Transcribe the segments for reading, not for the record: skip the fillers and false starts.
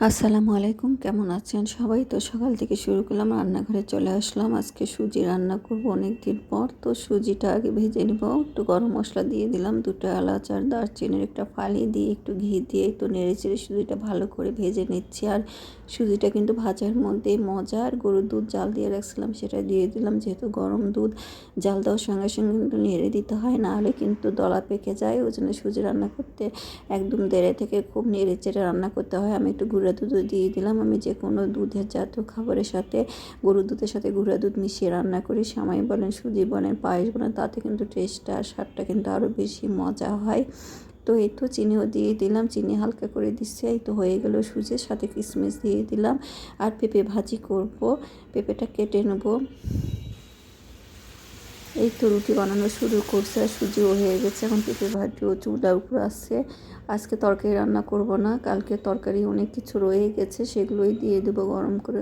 আসসালামু আলাইকুম, কেমন আছেন সবাই? তো সকাল থেকে শুরু করলাম, রান্নাঘরে চলে আসলাম। আজকে সুজি রান্না করব অনেক দিন পর। তো সুজিটা আগে ভেজে নিব, একটু গরম মশলা দিয়ে দিলাম, দুটো এলাচ আর দারচিনির একটা ফালি দিয়ে একটু ঘি দিয়ে একটু নেড়ে চেড়ে সুজিটা ভালো করে ভেজে নিচ্ছি। আর সুজিটা কিন্তু ভাজার মধ্যে মজা। আর গরুর দুধ জাল দিয়ে রাখছিলাম, সেটা দিয়ে দিলাম। যেহেতু গরম দুধ, জাল দেওয়ার সঙ্গে সঙ্গে কিন্তু নেড়ে দিতে হয়, না হলে কিন্তু দলা পেকে যায়। ওই জন্য সুজি রান্না করতে একদম দেড়ে থেকে খুব নেড়ে চেড়ে রান্না করতে হয়। আমি একটু গুঁড়া দুধও দিয়ে দিলাম। আমি যে কোনো দুধের জাতীয় খাবারের সাথে গরুর দুধের সাথে গুঁড়া দুধ মিশিয়ে রান্না করি। সেমাই বলেন, সুজি বলেন, পায়েস বলেন, তাতে কিন্তু টেস্টটা আর স্বাদটা কিন্তু আরও বেশি মজা হয়। তো এই তো চিনিও দিয়ে দিলাম, চিনি হালকা করে দিচ্ছি। এই তো হয়ে গেল, সুজির সাথে কিশমিশ দিয়ে দিলাম। আর পেঁপে ভাজি করব, পেঁপেটা কেটে নেব। এই তো রুটি বানানো শুরু করছে, আর সুজিও হয়ে গেছে। এখন পেঁপে ভাজিও চুলার উপর আসছে। আজকে তরকারি রান্না করব না, কালকে তরকারি অনেক কিছু রয়ে গেছে, সেগুলোই দিয়ে দেবো গরম করে।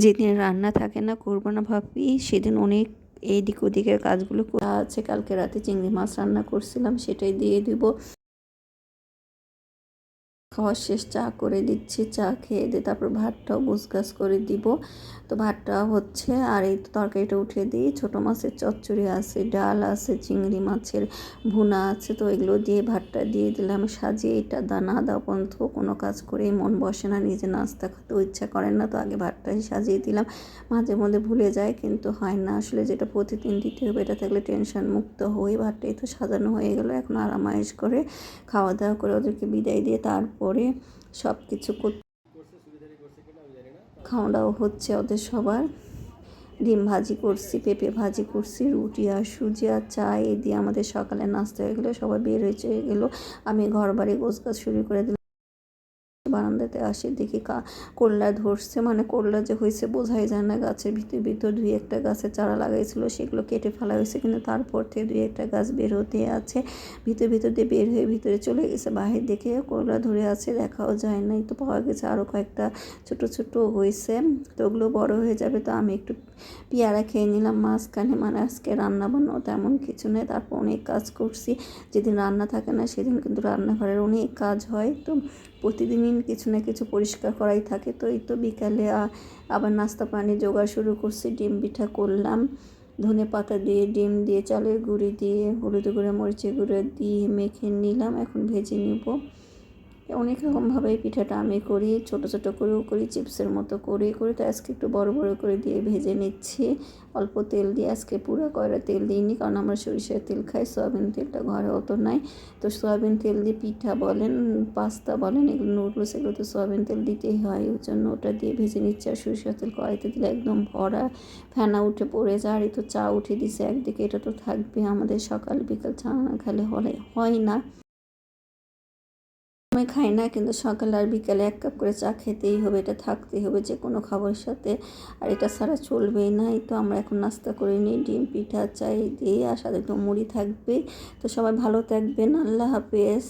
যেদিন রান্না থাকে না, করবো না ভাবি, সেদিন অনেক এইদিক ওদিকের কাজগুলো আছে। কালকে রাতে চিংড়ি মাছ রান্না করছিলাম, সেটাই দিয়ে দিব। খাওয়ার শেষ, চা করে দিচ্ছি। চা খেয়ে দিয়ে তারপর ভাতটাও গোছগাছ করে দিব। তো ভাতটা হচ্ছে, আর এই তরকারিটা উঠিয়ে দিই। ছোটো মাছের চচ্চড়ি আছে, ডাল আছে, চিংড়ি মাছের ভুনা আছে। তো এগুলো দিয়ে ভাতটা দিয়ে দিলাম সাজিয়ে। এটা দানা দাও পর্যন্ত কোনো কাজ করেই মন বসে না, নিজে নাস্তা খেতেও ইচ্ছা করে না। তো আগে ভাতটাই সাজিয়ে দিলাম। মাঝে মধ্যে ভুলে যায়, কিন্তু হয় না আসলে, যেটা প্রতিদিন দিতে হবে। এটা থাকলে টেনশন মুক্ত হই। ভাতটাই তো সাজানো হয়ে গেল। এখন আরামায়েশ করে খাওয়া দাওয়া করে ওদেরকে বিদায় দিয়ে তারপরে সব কিছু খাওয়া দাওয়া হচ্ছে ওদের সবার। ডিম ভাজি করছি, পেঁপে ভাজি করছি, রুটি আর সুজি আর চা, এই দিয়ে আমাদের সকালে নাস্তা হয়ে গেলো। সবাই বের হয়ে চলে গেলো। আমি ঘর বাড়ি গোছগাছ শুরু করে দিলাম। বারান্দাতে আসি, দেখি করলা ধরছে, মানে করলা যে হয়েছে বোঝাই যায় না। গাছের ভিতর দুই একটা গাছের চারা লাগাইছিল, সেগুলো কেটে ফেলা হয়েছে, কিন্তু তারপর থেকে দুই একটা গাছ বের হতে আছে। ভিতর দিয়ে বের হয়ে ভিতরে চলে গেছে। বাহির দেখে করলা ধরে আছে, দেখাও যায় নাই। তো পাওয়া গেছে আরও কয়েকটা ছোট ছোট হয়েছে। তো ওগুলো বড় হয়ে যাবে। তো আমি একটু পেয়ারা খেয়ে নিলাম মাঝখানে। মানে আজকে রান্না বান্নাও তেমন কিছু নেই, তারপর অনেক কাজ করছি। যেদিন রান্না থাকে না, সেদিন কিন্তু রান্নাঘরের অনেক কাজ হয়। তো প্রতিদিনই কিছু না কিছু পরিষ্কার করাই থাকে। তো এই তো বিকালে আবার নাস্তা পানি জোগাড় শুরু করছি। ডিম পিঠা করলাম, ধনে পাতা দিয়ে, ডিম দিয়ে, চালের গুঁড়ি দিয়ে, হলুদ গুঁড়ো মরিচের গুঁড়ো দিয়ে মেখে নিলাম। এখন ভেজে নিব। অনেক রকমভাবে এই পিঠাটা আমি করি, ছোট ছোট করেও করি, চিপসের মতো করি। তো আজকে একটু বড় বড় করে দিয়ে ভেজে নিচ্ছি অল্প তেল দিয়ে। আজকে পুরো কয়রা তেল দিইনি, কারণ আমরা সরিষার তেল খাই, সয়াবিন তেলটা ঘরে অত নাই। তো সয়াবিন তেল দিয়ে পিঠা বলেন, পাস্তা বলেন, এগুলো নুডলস, এগুলো তো সয়াবিন তেল দিতেই হয়। ওই জন্য ওটা দিয়ে ভেজে নিচ্ছি। আর সরিষার তেল কড়াইতে দিলে একদম ভরা ফেনা উঠে পড়ে যায়। আর এই তো চা উঠে দিছে একদিকে, এটা তো থাকবে আমাদের সকাল বিকাল, চা না খেলে হয় না। আমি খাই না, কিন্তু সকালে আর বিকালে এক কাপ করে চা খেতেই হবে, এটা থাকতেই হবে যে কোনো খাবারের সাথে। আর এটা ছাড়া চলবেই না। এই তো আমরা এখন নাস্তা করে নিই, ডিম পিঠা চাই দিয়ে, আর সাথে তো মুড়ি থাকবে। তো সবাই ভালো থাকবেন, আল্লাহ হাফেজ।